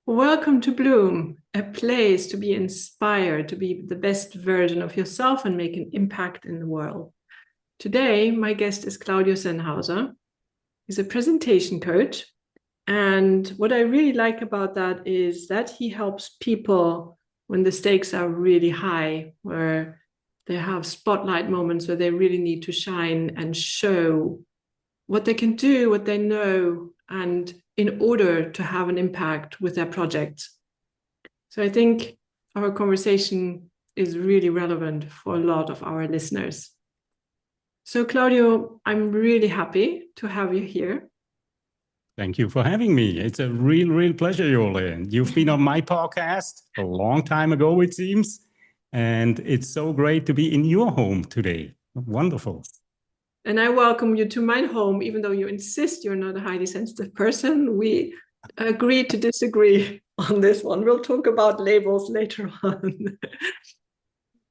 Welcome to Bloom, a place to be inspired to be the best version of yourself and make an impact in the world. Today, my guest is Claudio Senhauser. He's a presentation coach. And what I really like about that is that he helps people when the stakes are really high, where they have spotlight moments where they really need to shine and show what they can do, what they know, and in order to have an impact with their projects. So I think our conversation is really relevant for a lot of our listeners. So Claudio, I'm really happy to have you here. Thank you for having me. It's a real pleasure, Jole. You've been on my podcast a long time ago, it seems. And it's so great to be in your home today. Wonderful. And I welcome you to my home, even though you insist you're not a highly sensitive person. We agree to disagree on this one. We'll talk about labels later on.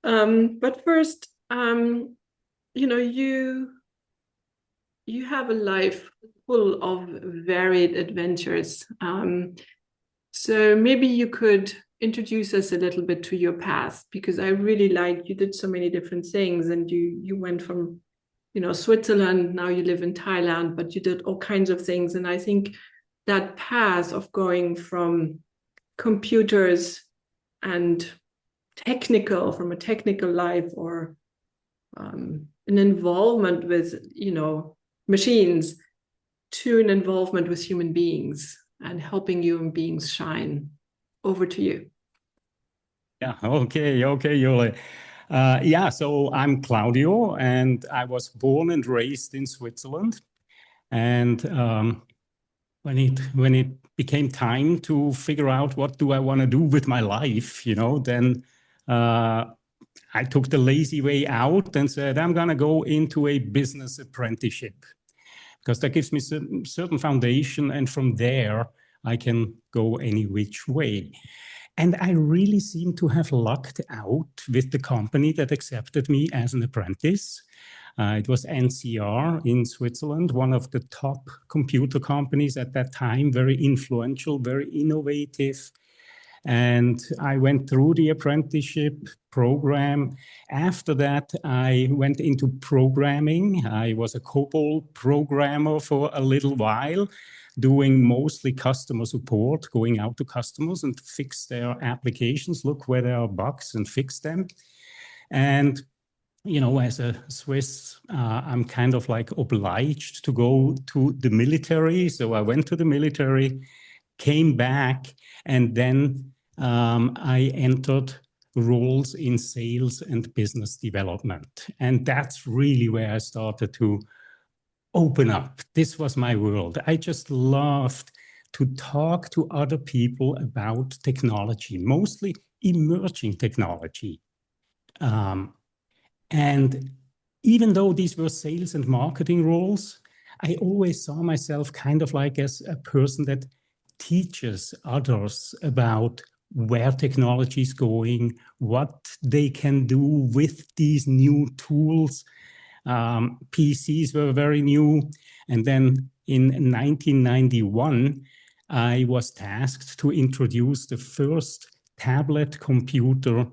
But first, you have a life full of varied adventures. So maybe you could introduce us a little bit to your past, because I really like you did so many different things, and you went from Switzerland, now you live in Thailand, but you did all kinds of things. And I think that path of going from computers and from a technical life, or an involvement with, machines, to an involvement with human beings and helping human beings shine. Over to you. Yeah, okay, Jole. So I'm Claudio, and I was born and raised in Switzerland. And when it became time to figure out what do I want to do with my life, then I took the lazy way out and said, I'm going to go into a business apprenticeship, because that gives me some certain foundation. And from there, I can go any which way. And I really seem to have lucked out with the company that accepted me as an apprentice. It was NCR in Switzerland, one of the top computer companies at that time, very influential, very innovative. And I went through the apprenticeship program. After that, I went into programming. I was a COBOL programmer for a little while, doing mostly customer support, going out to customers and fix their applications, look where there are bugs and fix them. And as a Swiss, I'm kind of like obliged to go to the military. So I went to the military, came back, and then I entered roles in sales and business development. And that's really where I started to open up. This was my world. I just loved to talk to other people about technology, mostly emerging technology. And even though these were sales and marketing roles, I always saw myself kind of like as a person that teaches others about where technology is going, what they can do with these new tools. PCs were very new. And then in 1991, I was tasked to introduce the first tablet computer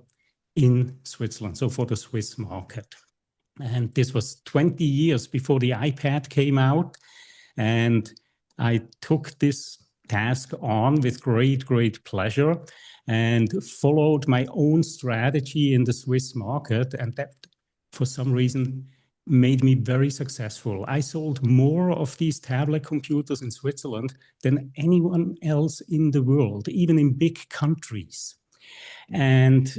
in Switzerland, so for the Swiss market. And this was 20 years before the iPad came out. And I took this task on with great pleasure and followed my own strategy in the Swiss market. And that, for some reason, made me very successful. I sold more of these tablet computers in Switzerland than anyone else in the world, even in big countries. And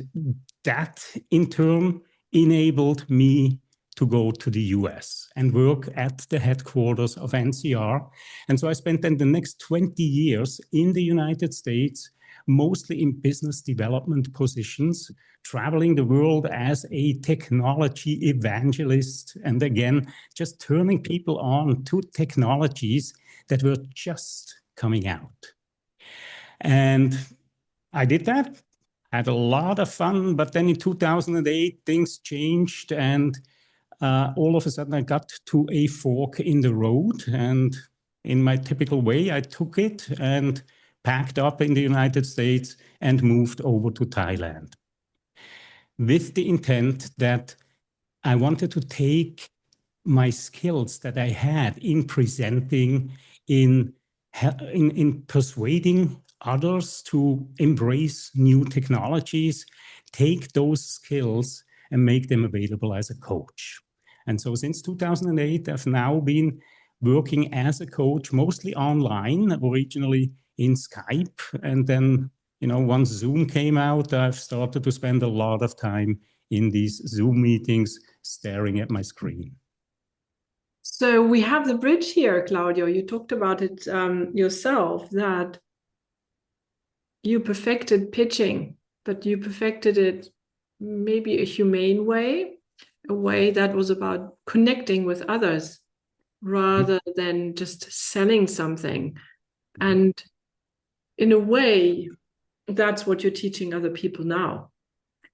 that, in turn, enabled me to go to the US and work at the headquarters of NCR. And so I spent then the next 20 years in the United States, mostly in business development positions, traveling the world as a technology evangelist. And again, just turning people on to technologies that were just coming out. And I did that, had a lot of fun, but then in 2008, things changed, and all of a sudden I got to a fork in the road, and in my typical way, I took it and packed up in the United States and moved over to Thailand with the intent that I wanted to take my skills that I had in presenting, in persuading others to embrace new technologies, take those skills and make them available as a coach. And so since 2008, I've now been working as a coach, mostly online, originally in Skype. And then, once Zoom came out, I've started to spend a lot of time in these Zoom meetings staring at my screen. So we have the bridge here, Claudio. You talked about it yourself, that you perfected pitching, but you perfected it maybe a humane way, a way that was about connecting with others rather than just selling something. And in a way, that's what you're teaching other people now.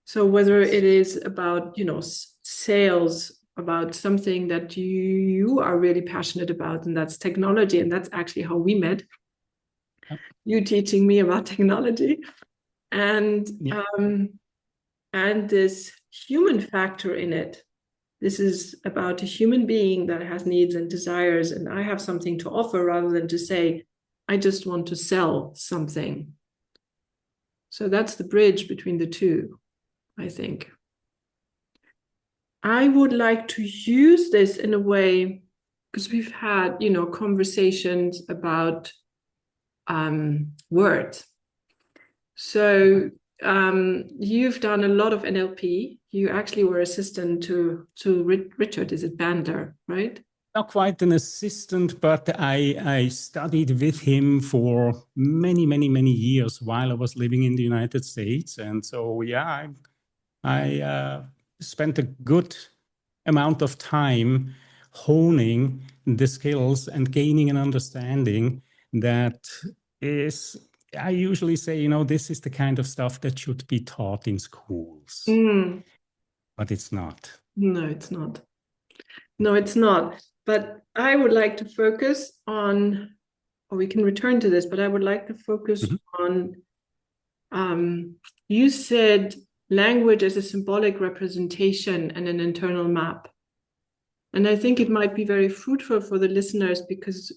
So whether it is about, sales, about something that you are really passionate about, and that's technology, and that's actually how we met. You teaching me about technology, and this human factor in it. This is about a human being that has needs and desires, and I have something to offer rather than to say, I just want to sell something. So that's the bridge between the two, I think. I would like to use this in a way, because we've had, conversations about words. So you've done a lot of NLP. You actually were assistant to Richard, is it Bandler, right? Not quite an assistant, but I studied with him for many, many, many years while I was living in the United States. And so, I spent a good amount of time honing the skills and gaining an understanding that is, I usually say, this is the kind of stuff that should be taught in schools. But it's not. No, it's not. No, it's not. But I would like to focus on, or we can return to this, but I would like to focus on, you said language as a symbolic representation and an internal map. And I think it might be very fruitful for the listeners because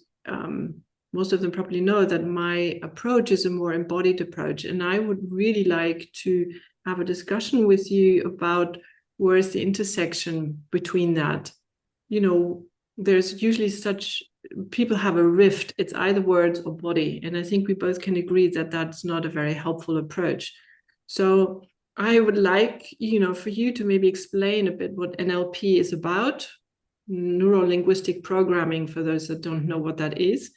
most of them probably know that my approach is a more embodied approach. And I would really like to have a discussion with you about where's the intersection between that. There's usually people have a rift. It's either words or body. And I think we both can agree that that's not a very helpful approach. So I would like, for you to maybe explain a bit what NLP is about, Neuro-Linguistic Programming, for those that don't know what that is.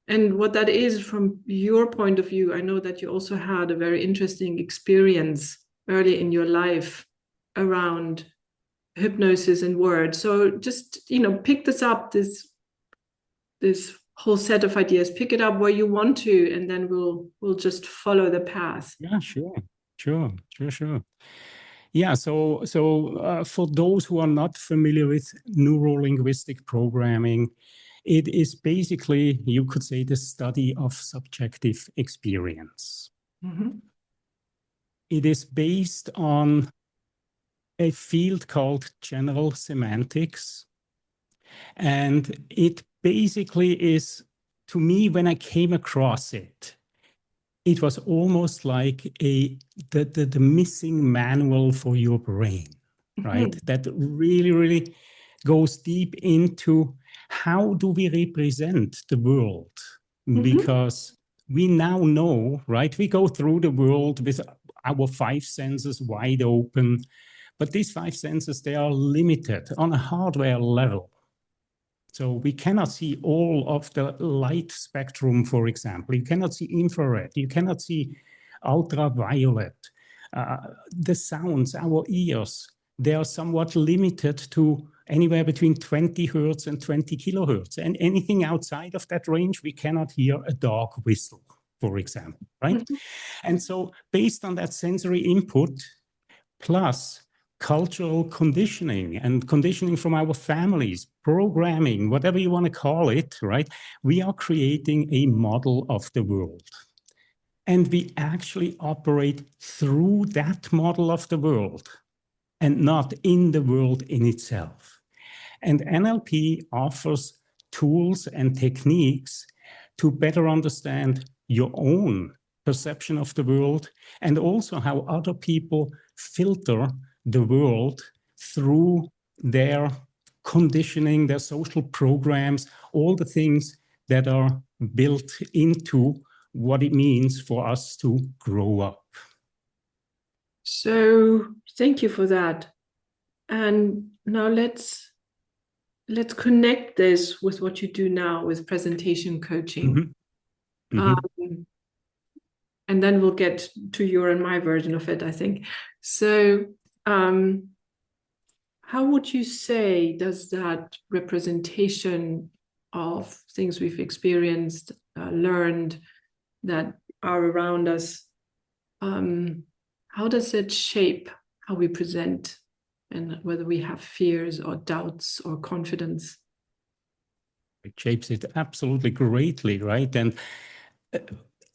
And what that is from your point of view. I know that you also had a very interesting experience early in your life around hypnosis and words. So just, pick this up, this whole set of ideas, pick it up where you want to, and then we'll just follow the path. Yeah, sure. Yeah, so for those who are not familiar with neuro-linguistic programming, it is basically, you could say, the study of subjective experience. It is based on a field called general semantics. And it basically is, to me, when I came across it, it was almost like the missing manual for your brain, right? That really, really goes deep into how do we represent the world? Because we now know, right? We go through the world with our 5 senses wide open, but these 5 senses, they are limited on a hardware level. So we cannot see all of the light spectrum, for example. You cannot see infrared. You cannot see ultraviolet. The sounds, our ears, they are somewhat limited to anywhere between 20 hertz and 20 kilohertz. And anything outside of that range, we cannot hear a dog whistle, for example, right? And so based on that sensory input, plus cultural conditioning and conditioning from our families, programming, whatever you want to call it, right? We are creating a model of the world. and we actually operate through that model of the world and not in the world in itself. And NLP offers tools and techniques to better understand your own perception of the world and also how other people filter the world through their conditioning, their social programs, all the things that are built into what it means for us to grow up. So thank you for that. And now let's connect this with what you do now with presentation coaching. Mm-hmm. Mm-hmm. And then we'll get to your and my version of it, I think. So how would you say does that representation of things we've experienced, learned, that are around us, how does it shape how we present and whether we have fears or doubts or confidence? It shapes it absolutely greatly, right? And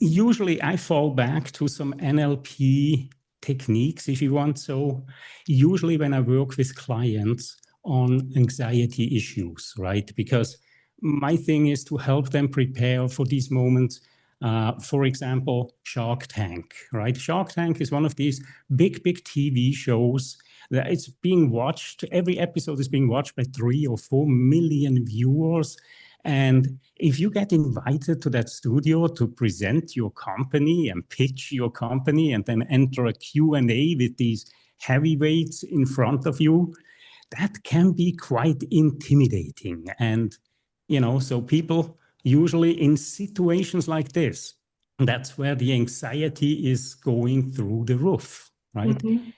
usually I fall back to some NLP techniques, if you want. So usually when I work with clients on anxiety issues, right? Because my thing is to help them prepare for these moments. For example, Shark Tank, right? Shark Tank is one of these big TV shows that it's being watched. Every episode is being watched by 3 or 4 million viewers. And if you get invited to that studio to present your company and pitch your company and then enter a Q&A with these heavyweights in front of you, that can be quite intimidating. And, so people usually in situations like this, that's where the anxiety is going through the roof, right? Mm-hmm.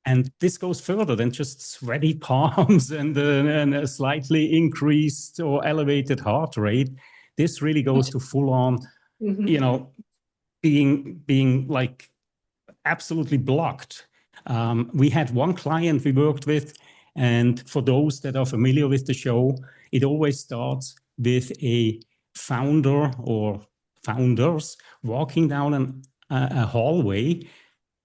And this goes further than just sweaty palms and a slightly increased or elevated heart rate. This really goes to full on, mm-hmm. Being like absolutely blocked. We had one client we worked with, and for those that are familiar with the show, it always starts with a founder or founders walking down a hallway,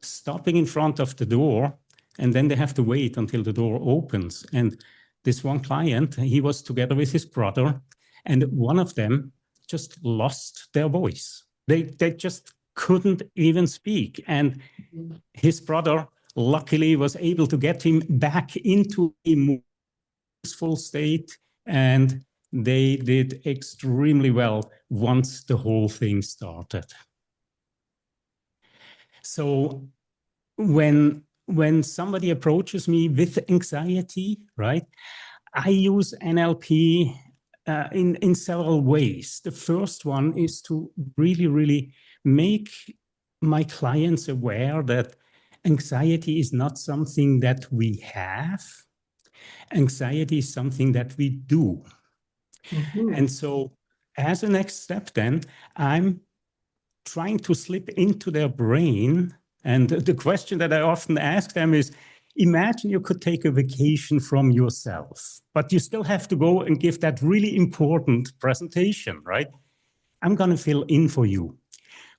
stopping in front of the door, and then they have to wait until the door opens. And this one client, he was together with his brother, and one of them just lost their voice. They just couldn't even speak. And his brother, luckily, was able to get him back into a more peaceful state. And they did extremely well once the whole thing started. So when somebody approaches me with anxiety, right, I use NLP in several ways. The first one is to really make my clients aware that anxiety is not something that we have. Anxiety is something that we do. Mm-hmm. And so as a next step, then I'm trying to slip into their brain. And the question that I often ask them is, imagine you could take a vacation from yourself, but you still have to go and give that really important presentation, right? I'm going to fill in for you.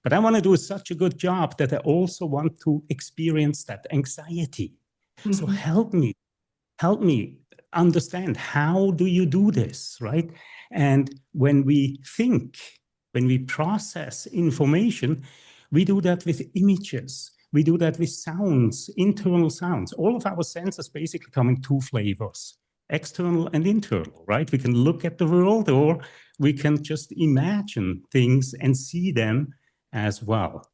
But I want to do such a good job that I also want to experience that anxiety. Mm-hmm. So help me understand, how do you do this, right? And when we think, when we process information, we do that with images. We do that with sounds, internal sounds. All of our senses basically come in 2 flavors, external and internal, right? We can look at the world, or we can just imagine things and see them as well.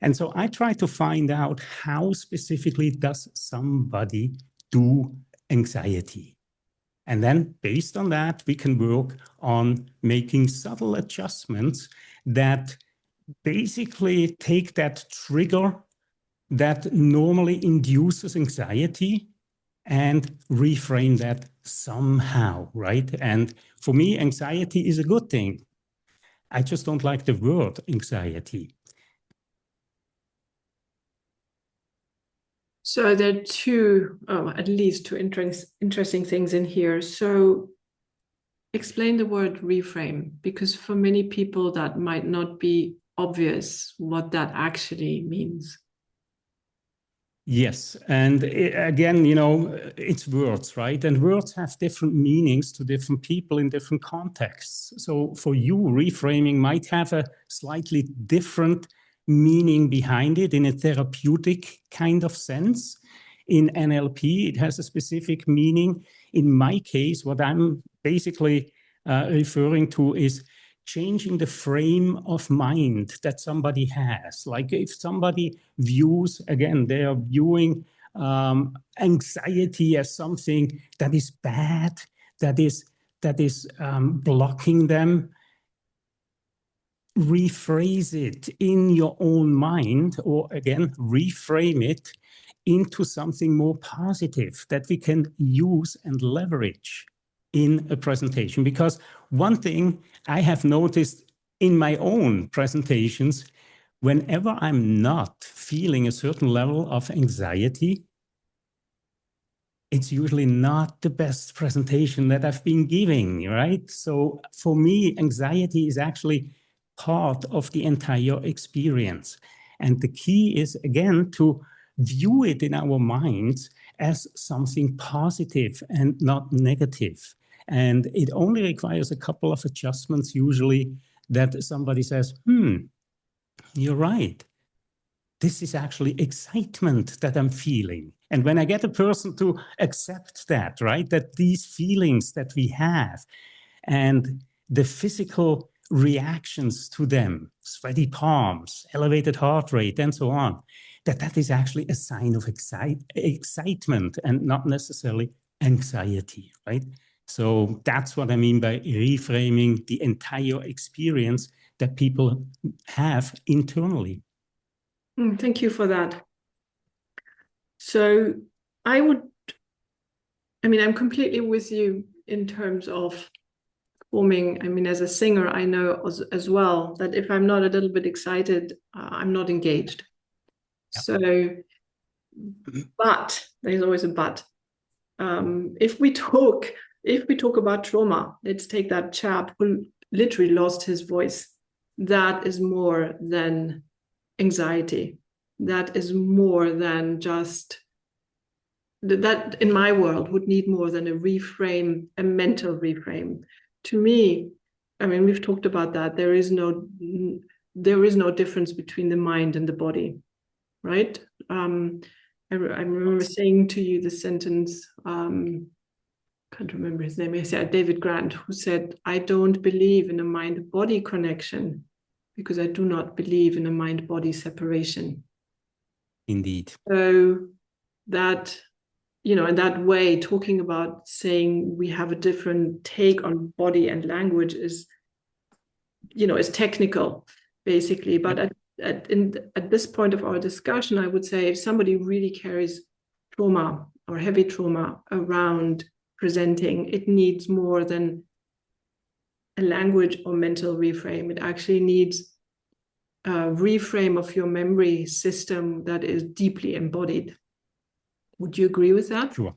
And so I try to find out, how specifically does somebody do anxiety? And then based on that, we can work on making subtle adjustments that basically take that trigger that normally induces anxiety and reframe that somehow, right? And for me, anxiety is a good thing. I just don't like the word anxiety. So there are at least two interesting things in here. So explain the word reframe, because for many people that might not be obvious what that actually means. Yes. And again, you know, it's words, right? And words have different meanings to different people in different contexts. So for you, reframing might have a slightly different meaning behind it in a therapeutic kind of sense. In NLP, it has a specific meaning. In my case, what I'm basically referring to is changing the frame of mind that somebody has. Like if somebody views, again, they are viewing anxiety as something that is bad, that is blocking them, rephrase it in your own mind, or again, reframe it into something more positive that we can use and leverage in a presentation. Because one thing I have noticed in my own presentations, whenever I'm not feeling a certain level of anxiety, it's usually not the best presentation that I've been giving, right? So for me, anxiety is actually part of the entire experience. And the key is, again, to view it in our minds as something positive and not negative. And it only requires a couple of adjustments usually that somebody says, you're right. This is actually excitement that I'm feeling. And when I get a person to accept that, right, that these feelings that we have and the physical reactions to them, sweaty palms, elevated heart rate, and so on, that is actually a sign of excitement and not necessarily anxiety, right? So that's what I mean by reframing the entire experience that people have internally. Thank you for that. So I'm completely with you in terms of forming. As a singer, I know as well that if I'm not a little bit excited, I'm not engaged. Yeah. So, but there's always a but. If we talk about trauma, let's take that chap who literally lost his voice. That is more than anxiety. That is more than just that. In my world, would need more than a reframe, a mental reframe. To me, we've talked about that. There is no difference between the mind and the body, right? I remember saying to you the sentence, can't remember his name, I said David Grant, who said, I don't believe in a mind-body connection because I do not believe in a mind-body separation. Indeed. So that, in that way, talking about saying we have a different take on body and language is technical, basically. But at this point of our discussion, I would say if somebody really carries trauma or heavy trauma around presenting, it needs more than a language or mental reframe. It actually needs a reframe of your memory system that is deeply embodied. Would you agree with that? Sure.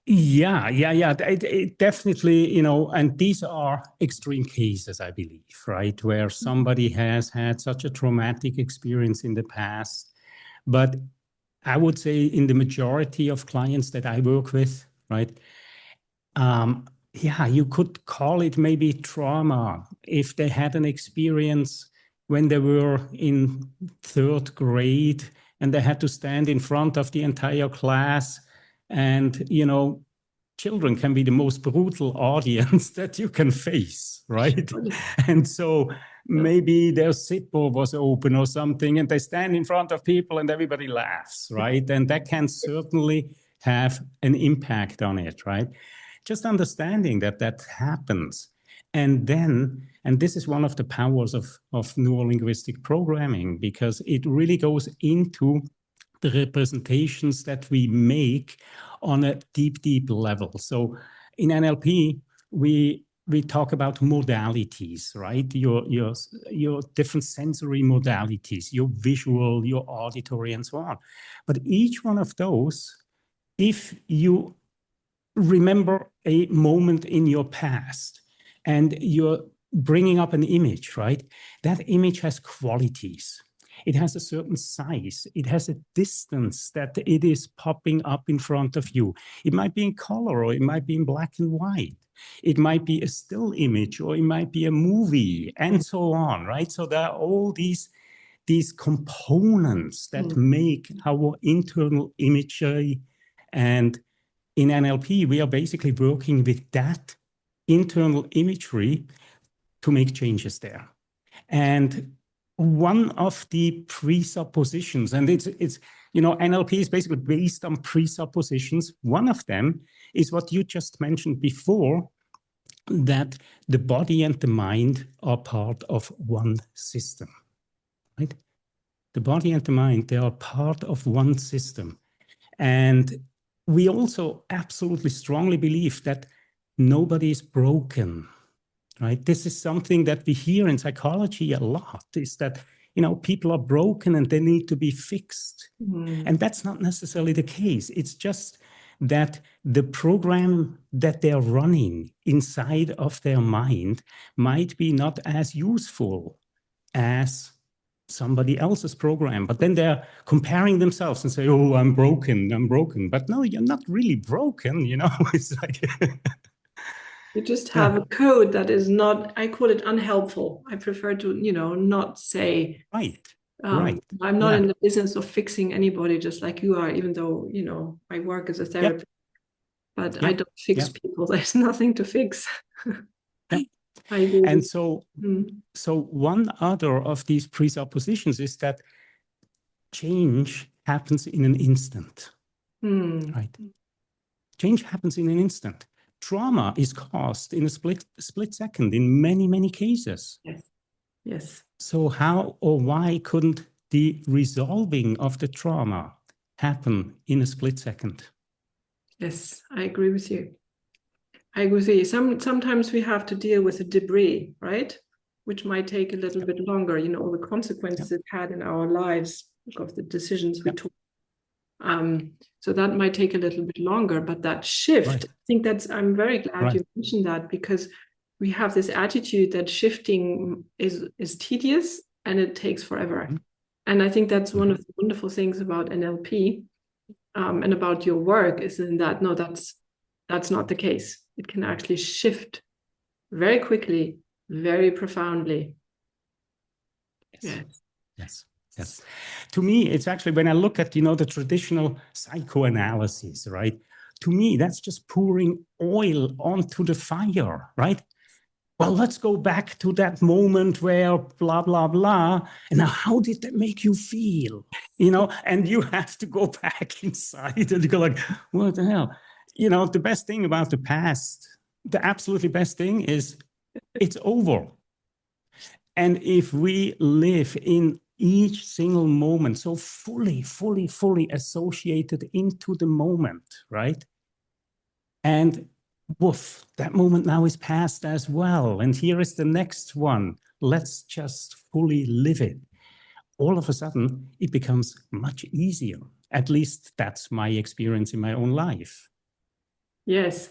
Yeah. It definitely, and these are extreme cases, I believe, right? Where somebody has had such a traumatic experience in the past. But I would say in the majority of clients that I work with, right? You could call it maybe trauma if they had an experience when they were in 3rd grade and they had to stand in front of the entire class. And, children can be the most brutal audience that you can face, right? And so maybe their zipper was open or something, and they stand in front of people and everybody laughs, right? And that can certainly have an impact on it, right? Just understanding that happens. And then, and this is one of the powers of neuro-linguistic programming, because it really goes into the representations that we make on a deep level. So in NLP, we talk about modalities, right? Your different sensory modalities, your visual, your auditory, and so on. But each one of those, if you remember a moment in your past and you're bringing up an image, right? That image has qualities. It has a certain size. It has a distance that it is popping up in front of you. It might be in color, or it might be in black and white. It might be a still image, or it might be a movie, and so on, right? So there are all these components that make our internal imagery. And in NLP, we are basically working with that internal imagery to make changes there. And one of the presuppositions, and it's NLP is basically based on presuppositions. One of them is what you just mentioned before, that the body and the mind are part of one system, right? The body and the mind, they are part of one system. And we also absolutely strongly believe that nobody is broken, right? This is something that we hear in psychology a lot, is that, people are broken and they need to be fixed. And that's not necessarily the case. It's just that the program that they're running inside of their mind might be not as useful as somebody else's program. But then they're comparing themselves and say, oh, I'm broken. But no, you're not really broken, It's like... You just have a code that is not, I call it unhelpful. I prefer to, not say, right. I'm not in the business of fixing anybody, just like you are, even though, I work as a therapist, but I don't fix people. There's nothing to fix. I do. And so one other of these presuppositions is that change happens in an instant, right? Change happens in an instant. Trauma is caused in a split second in many, many cases. Yes. So how or why couldn't the resolving of the trauma happen in a split second? Yes, I agree with you. Sometimes we have to deal with the debris, right? Which might take a little bit longer, all the consequences it had in our lives of the decisions we took. So that might take a little bit longer, but that shift, I think I'm very glad you mentioned that, because we have this attitude that shifting is tedious and it takes forever. And I think that's one of the wonderful things about NLP and about your work, is in that, no, that's not the case. It can actually shift very quickly, very profoundly. Yes. To me, it's actually, when I look at, the traditional psychoanalysis, right? To me, that's just pouring oil onto the fire, right? Well, let's go back to that moment where blah, blah, blah. And now, how did that make you feel? And you have to go back inside and you go like, what the hell? The best thing about the past, the absolutely best thing is it's over. And if we live in each single moment so fully associated into the moment, right? And woof, that moment now is past as well. And here is the next one. Let's just fully live it. All of a sudden, it becomes much easier. At least that's my experience in my own life. Yes.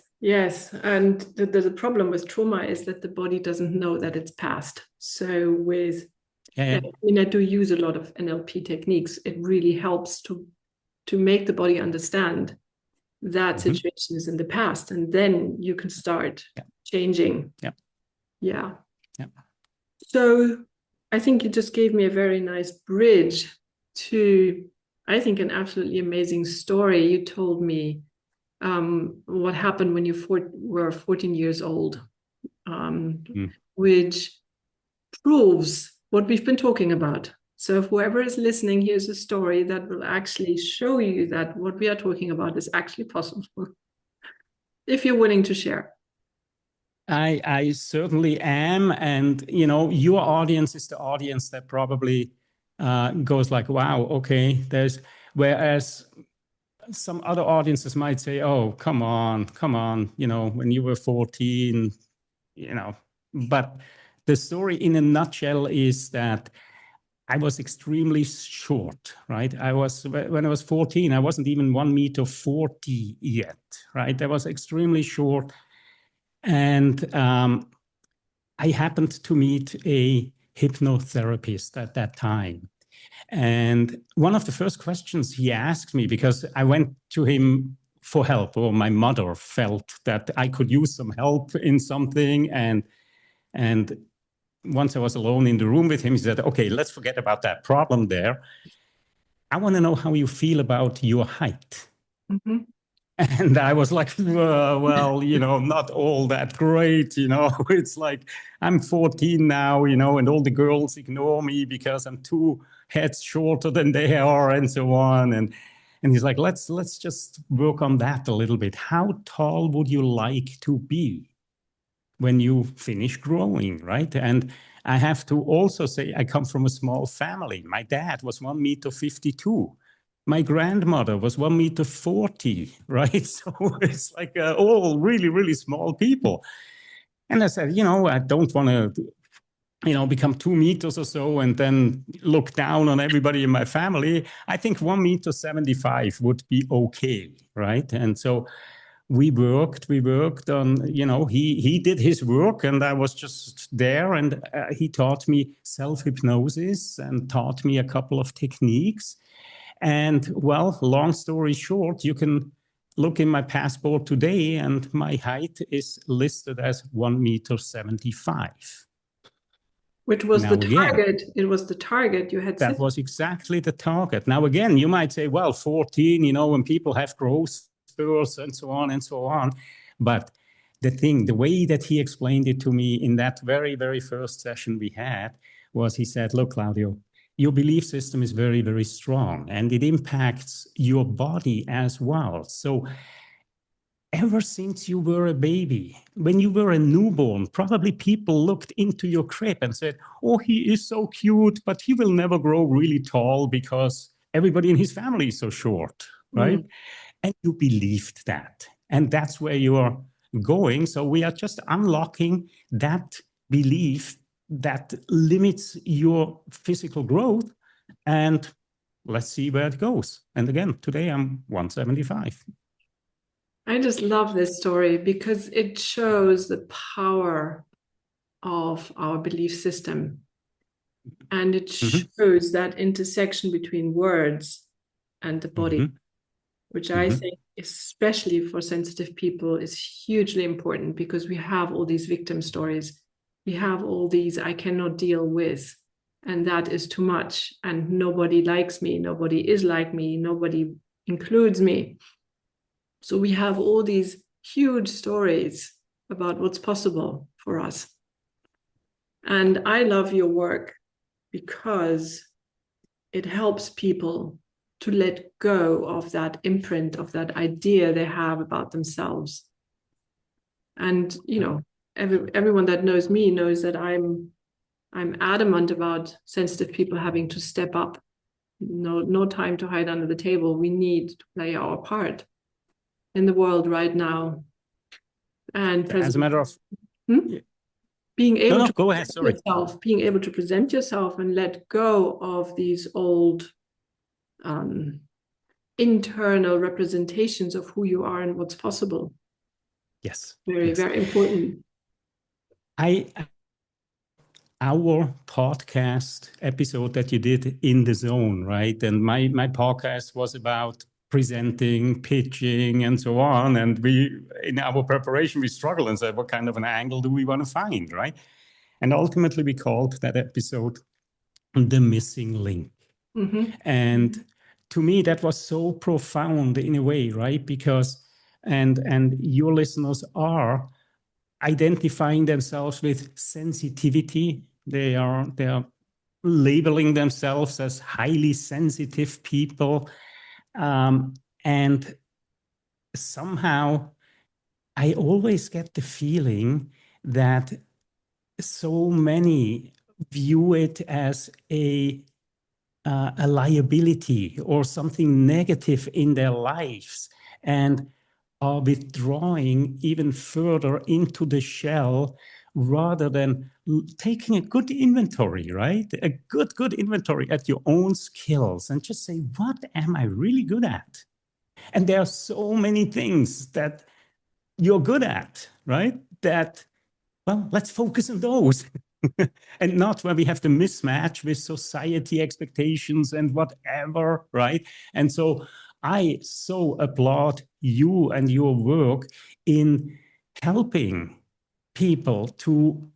And the problem with trauma is that the body doesn't know that it's past. So I do use a lot of NLP techniques. It really helps to make the body understand that situation is in the past, and then you can start changing. Yeah. So I think you just gave me a very nice bridge to, I think, an absolutely amazing story. You told me what happened when you were 14 years old, which proves what we've been talking about. So if whoever is listening, here's a story that will actually show you that what we are talking about is actually possible, if you're willing to share. I certainly am. And, your audience is the audience that probably goes like, wow, okay, whereas some other audiences might say, oh, come on, when you were 14, but the story in a nutshell is that I was extremely short, right? When I was 14, I wasn't even 1.40 meters yet, right? I was extremely short. And I happened to meet a hypnotherapist at that time. And one of the first questions he asked me, because I went to him for help, or my mother felt that I could use some help in something. And once I was alone in the room with him, he said, okay, let's forget about that problem there. I want to know how you feel about your height. Mm-hmm. And I was like, well, not all that great, It's like I'm 14 now, and all the girls ignore me because I'm 2 heads shorter than they are, and so on. And he's like, let's just work on that a little bit. How tall would you like to be when you finish growing, right? And I have to also say, I come from a small family. My dad was 1.52 meters. My grandmother was 1.40 meters, right? So it's like all really, really small people. And I said, I don't want to, become 2 meters or so and then look down on everybody in my family. I think 1.75 meters would be okay, right? And so we worked on, he did his work and I was just there, and he taught me self-hypnosis and taught me a couple of techniques. And well, long story short, you can look in my passport today and my height is listed as 1.75 meters. Which was the target. It was the target you had set. That was exactly the target. Now, again, you might say, well, 14, when people have growth spurs and so on and so on. But the way that he explained it to me in that very, very first session we had was, he said, look, Claudio, your belief system is very, very strong and it impacts your body as well. So ever since you were a baby, when you were a newborn, probably people looked into your crib and said, oh, he is so cute, but he will never grow really tall because everybody in his family is so short, right? Mm. And you believed that. And that's where you are going. So we are just unlocking that belief that limits your physical growth. And let's see where it goes. And again, today I'm 175. I just love this story because it shows the power of our belief system. And it shows that intersection between words and the body, which I think, especially for sensitive people, is hugely important because we have all these victim stories. We have all these I cannot deal with, and that is too much. And nobody likes me. Nobody is like me. Nobody includes me. So we have all these huge stories about what's possible for us. And I love your work because it helps people to let go of that imprint, of that idea they have about themselves. And, everyone that knows me knows that I'm adamant about sensitive people having to step up. No time to hide under the table. We need to play our part in the world right now. And as a matter of being able to go ahead, sorry. Being able to present yourself and let go of these old internal representations of who you are and what's possible. Yes. Very, very important. Our podcast episode that you did in the zone, right? And my podcast was about presenting, pitching, and so on. And in our preparation, we struggled and said, what kind of an angle do we want to find, right? And ultimately, we called that episode The Missing Link. And to me, that was so profound in a way, right? Because, and your listeners are identifying themselves with sensitivity. They are labeling themselves as highly sensitive people. And somehow I always get the feeling that so many view it as a liability or something negative in their lives and are withdrawing even further into the shell rather than taking a good inventory, right? A good inventory at your own skills and just say, what am I really good at? And there are so many things that you're good at, right? That well, let's focus on those. And not where we have the mismatch with society expectations and whatever, right? And so I so applaud you and your work in helping people to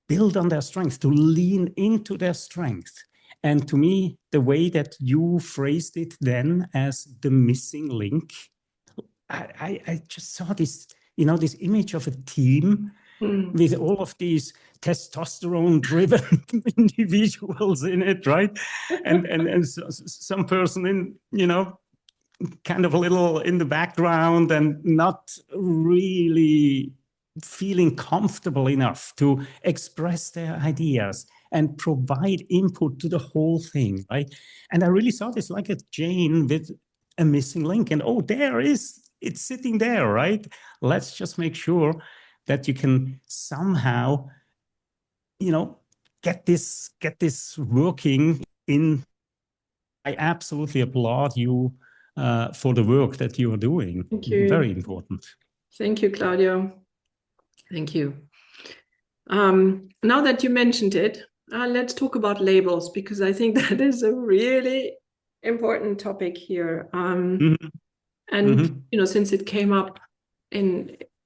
build on their strength, to lean into their strength. And to me, the way that you phrased it then as the missing link, I just saw this, this image of a team with all of these testosterone-driven individuals in it, right? And some person in, kind of a little in the background and not really feeling comfortable enough to express their ideas and provide input to the whole thing, right? And I really saw this like a chain with a missing link. And it's sitting there, right? Let's just make sure that you can somehow, get this working in. I absolutely applaud you for the work that you are doing. Thank you. Very important. Thank you, Claudio. Thank you. Now that you mentioned it, let's talk about labels, because I think that is a really important topic here. And since it came up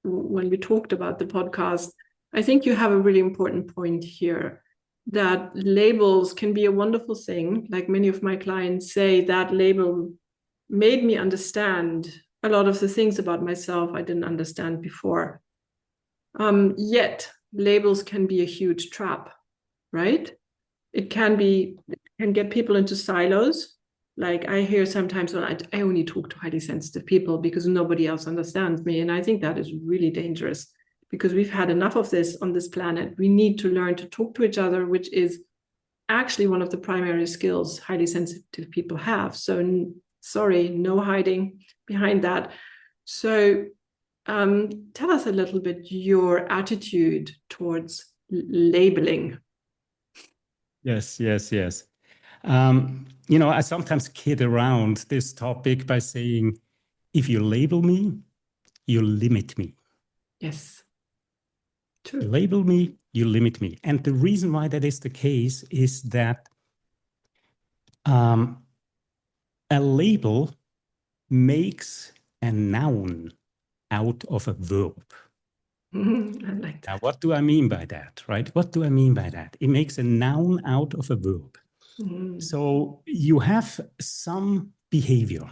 when we talked about the podcast, I think you have a really important point here, that labels can be a wonderful thing. Like many of my clients say, that label made me understand a lot of the things about myself I didn't understand before. Yet labels can be a huge trap, right? It can get people into silos. Like I hear sometimes, well, I only talk to highly sensitive people because nobody else understands me. And I think that is really dangerous, because we've had enough of this on this planet. We need to learn to talk to each other, which is actually one of the primary skills highly sensitive people have. So sorry, no hiding behind that. So tell us a little bit your attitude towards labeling. Yes. I sometimes kid around this topic by saying, if you label me, you limit me. Yes. True. You label me, you limit me. And the reason why that is the case is that a label makes a noun out of a verb. I like that. Now, what do I mean by that, right? What do I mean by that? It makes a noun out of a verb. So you have some behavior,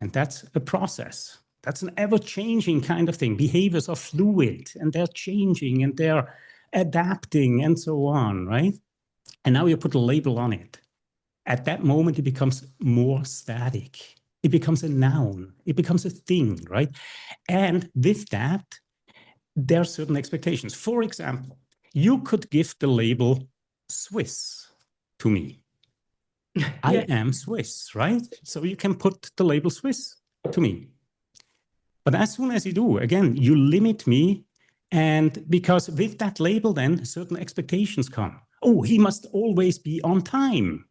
and that's a process. That's an ever-changing kind of thing. Behaviors are fluid, and they're changing, and they're adapting, and so on, right? And now you put a label on it. At that moment, it becomes more static. It becomes a noun. It becomes a thing, right? And with that, there are certain expectations. For example, you could give the label Swiss to me. Yeah. I am Swiss, right? So you can put the label Swiss to me. But as soon as you do, again, you limit me. And because with that label, then certain expectations come. Oh, he must always be on time.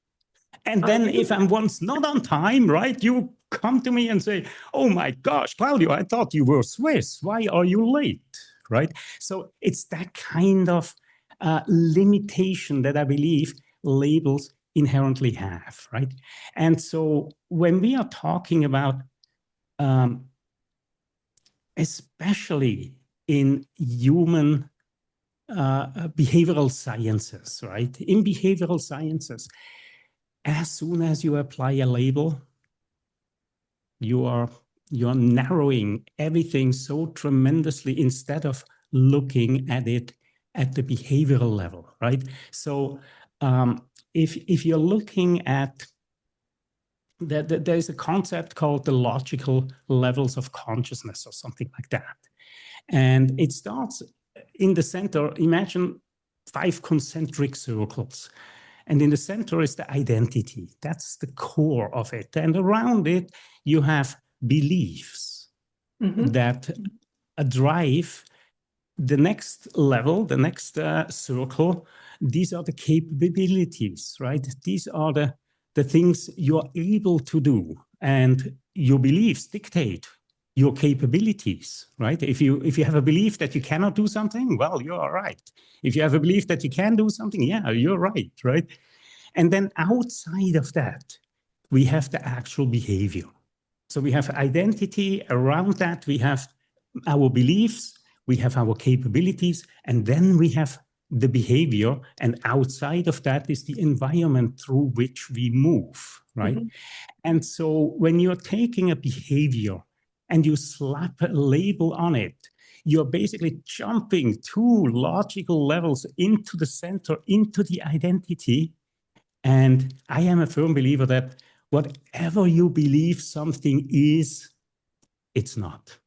And then if I'm once not on time, right, you come to me and say, oh my gosh, Claudio, I thought you were Swiss. Why are you late, right? So it's that kind of limitation that I believe labels inherently have, right? And so when we are talking about, especially in human behavioral sciences, right? In behavioral sciences, as soon as you apply a label, you are narrowing everything so tremendously instead of looking at it at the behavioral level, right? So if you're looking at that, there is a concept called the logical levels of consciousness or something like that. And it starts in the center. Imagine 5 concentric circles. And in the center is the identity. That's the core of it. And around it, you have beliefs that drive the next level, the next circle. These are the capabilities, right? These are the things you're able to do. And your beliefs dictate your capabilities, right? If you have a belief that you cannot do something, well, you're all right. If you have a belief that you can do something, yeah, you're right? And then outside of that, we have the actual behavior. So we have identity. Around that, we have our beliefs, we have our capabilities, and then we have the behavior. And outside of that is the environment through which we move, right? Mm-hmm. And so when you're taking a behavior and you slap a label on it, you're basically jumping two logical levels into the center, into the identity. And I am a firm believer that whatever you believe something is, it's not.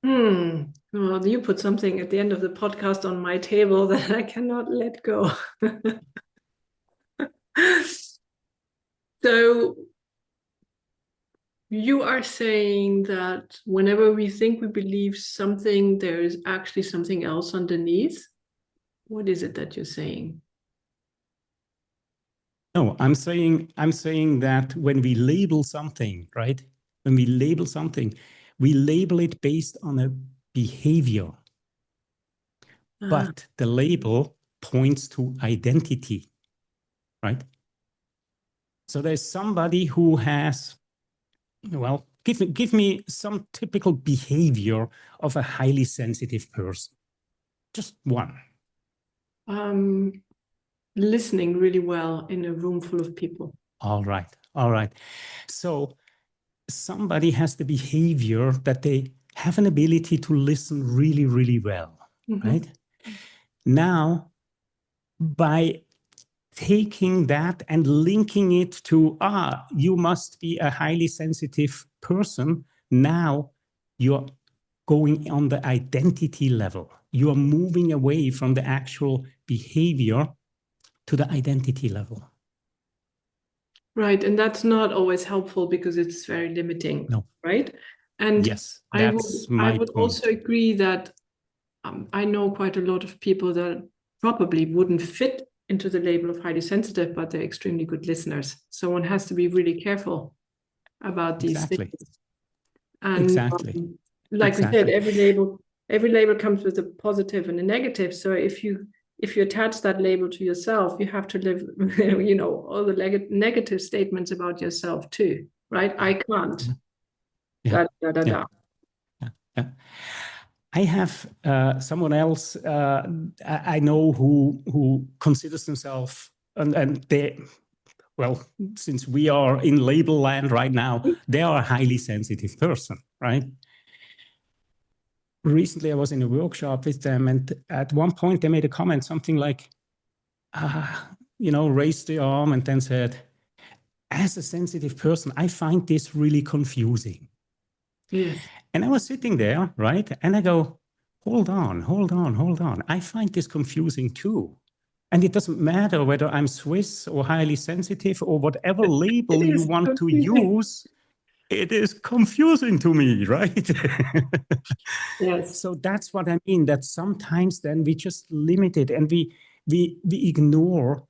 Well, you put something at the end of the podcast on my table that I cannot let go. So you are saying that whenever we think we believe something, there is actually something else underneath? What is it that you're saying? No, I'm saying that when we label something, right? When we label something, we label it based on a behavior. But the label points to identity, right? So there's somebody who has, well, give me some typical behavior of a highly sensitive person. Just one. Listening really well in a room full of people. All right. So somebody has the behavior that they have an ability to listen really, really well, right? Now, by taking that and linking it to, you must be a highly sensitive person, now you're going on the identity level. You are moving away from the actual behavior to the identity level. Right, and that's not always helpful because it's very limiting, no. Right? And yes, I would also agree that I know quite a lot of people that probably wouldn't fit into the label of highly sensitive, but they're extremely good listeners. So one has to be really careful about these things. And like we said, every label comes with a positive and a negative. So if you attach that label to yourself, you have to live, all the negative statements about yourself too, right? I can't. Yeah. I have someone else I know who considers themselves, and they, well, since we are in label land right now, they are a highly sensitive person, right? Recently, I was in a workshop with them, and at one point they made a comment, something like, raised the arm and then said, as a sensitive person, I find this really confusing. Yes. And I was sitting there, right? And I go, hold on. I find this confusing too. And it doesn't matter whether I'm Swiss or highly sensitive or whatever label you want to use, it is confusing to me, right? Yes. So that's what I mean, that sometimes then we just limit it and we ignore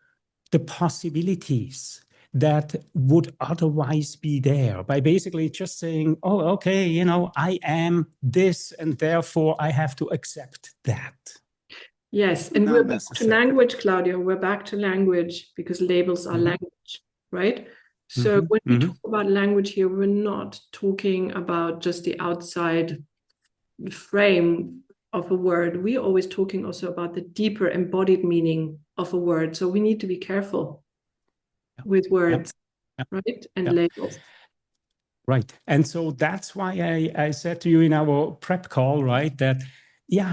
the possibilities that would otherwise be there by basically just saying, oh, okay, I am this and therefore I have to accept that. Yes, and we're back to language, Claudio. We're back to language because labels are language, right? So when we talk about language here, we're not talking about just the outside frame of a word. We're always talking also about the deeper embodied meaning of a word. So we need to be careful with words, right? And labels. Right. And so that's why I said to you in our prep call, right, that,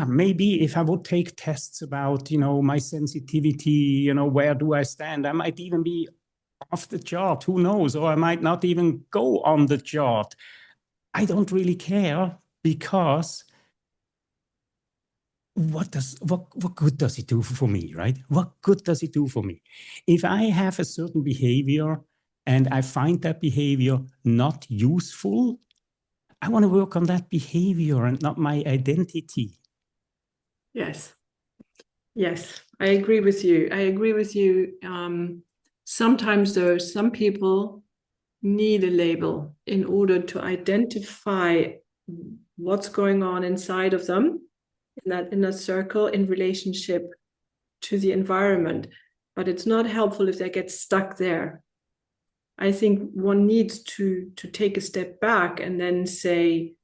maybe if I would take tests about, my sensitivity, where do I stand? I might even be off the chart, who knows? Or I might not even go on the chart. I don't really care, because what good does it do for me, right? What good does it do for me? If I have a certain behavior and I find that behavior not useful, I want to work on that behavior and not my identity. Yes, I agree with you. Sometimes there are some people need a label in order to identify what's going on inside of them in that inner circle in relationship to the environment. But it's not helpful if they get stuck there. I think one needs to take a step back and then say,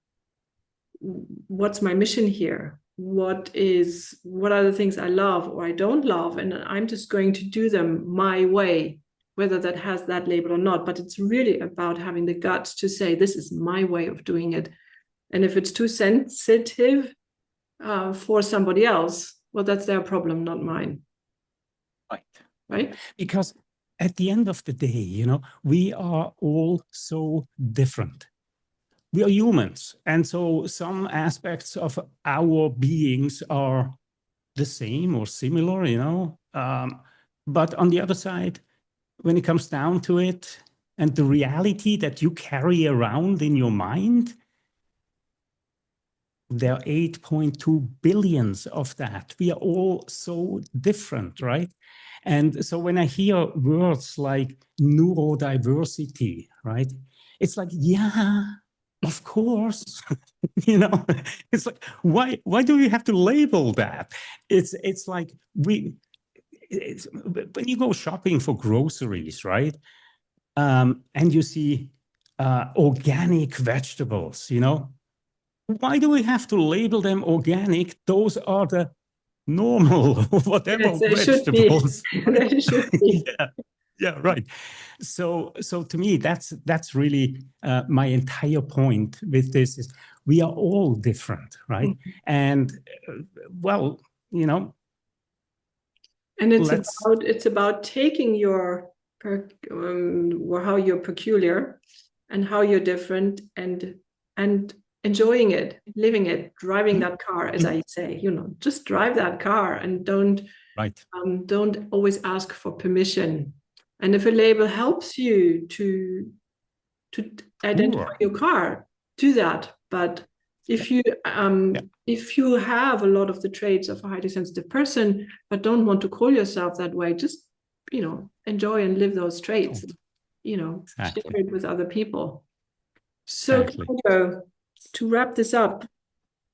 what's my mission here? What are the things I love or I don't love? And I'm just going to do them my way, whether that has that label or not. But it's really about having the guts to say, this is my way of doing it. And if it's too sensitive for somebody else, well, that's their problem, not mine. Right? Because at the end of the day, we are all so different. We are humans. And so some aspects of our beings are the same or similar, but on the other side, when it comes down to it, and the reality that you carry around in your mind, there are 8.2 billions of that. We are all so different, right? And so when I hear words like neurodiversity, right, it's like, yeah, of course, it's like, why do we have to label that? It's like when you go shopping for groceries, right? And you see organic vegetables, why do we have to label them organic? Those are the normal, whatever, yes, they vegetables. Should be. They should be. Yeah, right. So to me, that's really my entire point with this is we are all different, right? Mm-hmm. And well, and it's about taking your or how you're peculiar and how you're different and enjoying it, living it, driving that car, as I say, just drive that car and don't always ask for permission. And if a label helps you to identify your car, do that. But if you have a lot of the traits of a highly sensitive person, but don't want to call yourself that way, just enjoy and live those traits. Share it with other people. So, Claudio, to wrap this up,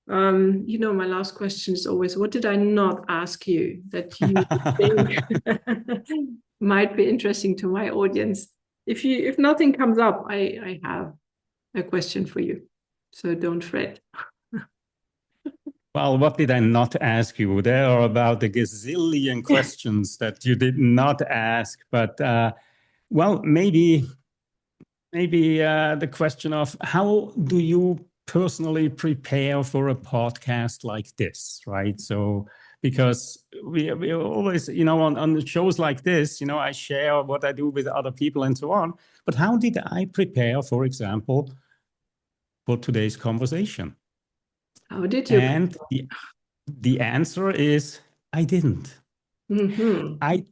my last question is always, what did I not ask you that you think might be interesting to my audience? If nothing comes up, I have a question for you. So don't fret. Well, what did I not ask you? There are about a gazillion questions that you did not ask, but maybe the question of how do you personally prepare for a podcast like this, right? So because we always, on the shows like this, I share what I do with other people and so on. But how did I prepare, for example, for today's conversation? How did you? And the answer is I didn't. Mm-hmm. I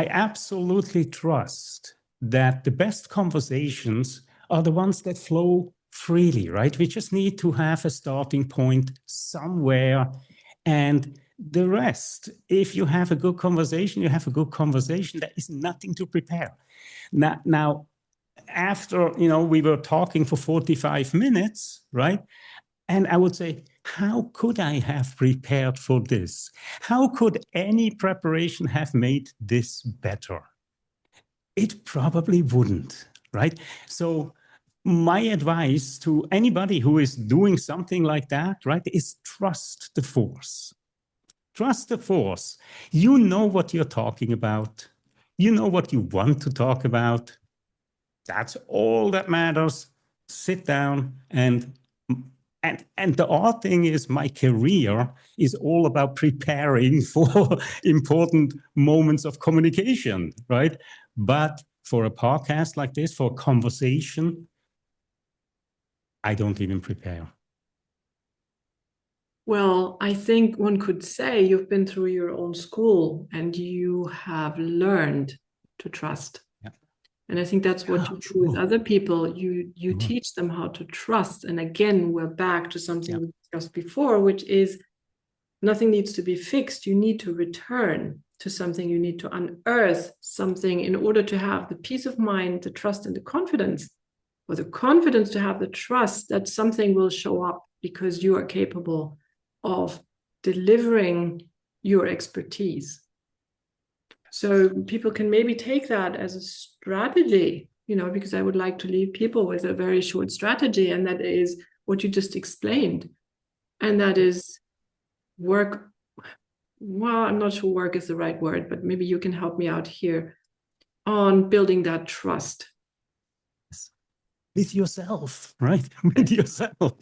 absolutely trust that the best conversations are the ones that flow freely, right? We just need to have a starting point somewhere. And the rest, if you have a good conversation, you have a good conversation. There is nothing to prepare. Now after, we were talking for 45 minutes, right? And I would say, how could I have prepared for this? How could any preparation have made this better? It probably wouldn't, right? So my advice to anybody who is doing something like that, right, is trust the force. Trust the force. You know what you're talking about. You know what you want to talk about. That's all that matters. Sit down and the odd thing is my career is all about preparing for important moments of communication, right? But for a podcast like this, for a conversation, I don't even prepare. Well, I think one could say you've been through your own school and you have learned to trust. And I think that's what you do with other people. You teach them how to trust. And again, we're back to something we discussed before, which is nothing needs to be fixed. You need to return to something. You need to unearth something in order to have the peace of mind, the trust, and the confidence, or the confidence to have the trust that something will show up because you are capable of delivering your expertise. So people can maybe take that as a strategy, you know, because I would like to leave people with a very short strategy, and that is what you just explained. And that is work. Well, I'm not sure work is the right word, but maybe you can help me out here on building that trust. With yourself, right? With yourself.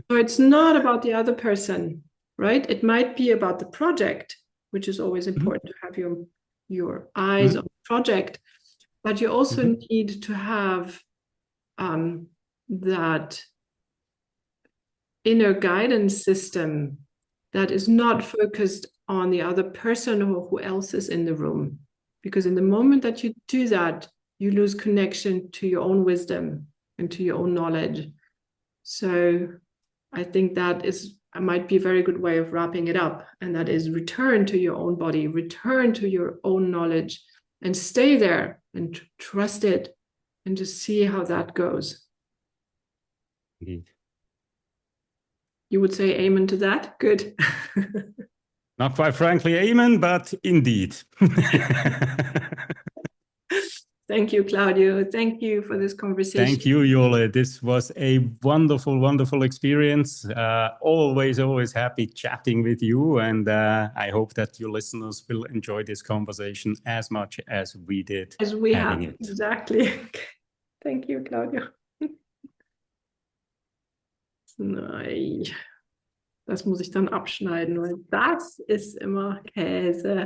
So it's not about the other person, right? It might be about the project, which is always important to have your eyes on the project, but you also need to have that inner guidance system that is not focused on the other person or who else is in the room. Because in the moment that you do that, you lose connection to your own wisdom and to your own knowledge. So I think that might be a very good way of wrapping it up. And that is return to your own body, return to your own knowledge, and stay there and trust it and just see how that goes. Indeed. You would say amen to that? Good. Not quite frankly, amen, but indeed. Thank you, Claudio. Thank you for this conversation. Thank you, Jole. This was a wonderful, wonderful experience. Always happy chatting with you. And I hope that your listeners will enjoy this conversation as much as we did. As we having have, it. exactly. Thank you, Claudio. Nein, das muss ich dann abschneiden, weil das ist immer Käse.